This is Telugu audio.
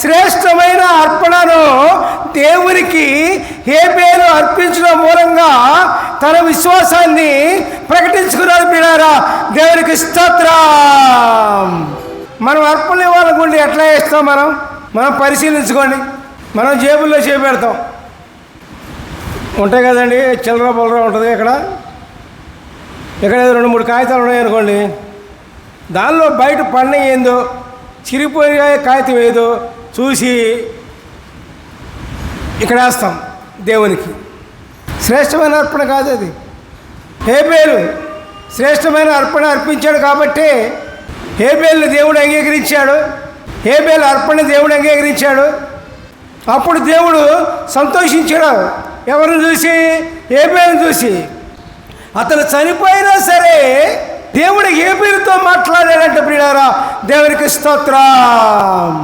శ్రేష్టమైన అర్పణను దేవునికి హేబేలు అర్పించడం మూలంగా తన విశ్వాసాన్ని ప్రకటించుకున్నాడు. పిల్లారా, దేవునికి స్తోత్రం. మనం అర్పణ ఇవ్వాలనుకోండి, ఎట్లా ఇస్తాం? మనం పరిశీలించుకోండి. మనం జేబుల్లో చేపెడతాం, ఉంటాయి కదండి, చిల్లర పొల్లర ఉంటుంది. ఇక్కడ ఏదో 2-3 కాగితాలు ఉన్నాయనుకోండి, దానిలో బయట పడిన ఏందో చిరిగిపోయిన కాగితం ఏదో చూసి ఇక్కడ వేస్తాం. దేవునికి శ్రేష్టమైన అర్పణ కాదు అది. హేబేలు శ్రేష్టమైన అర్పణ అర్పించాడు కాబట్టి హేబేలుని దేవుడు అంగీకరించాడు. హేబేలు అర్పణ దేవుడు అంగీకరించాడు. అప్పుడు దేవుడు సంతోషించాడు. ఎవరిని చూసి? హేబేలుని చూసి. అతను చనిపోయినా సరే దేవుడు హేబేలుతో మాట్లాడాడంట. ప్రియులారా, దేవునికి స్తోత్రం.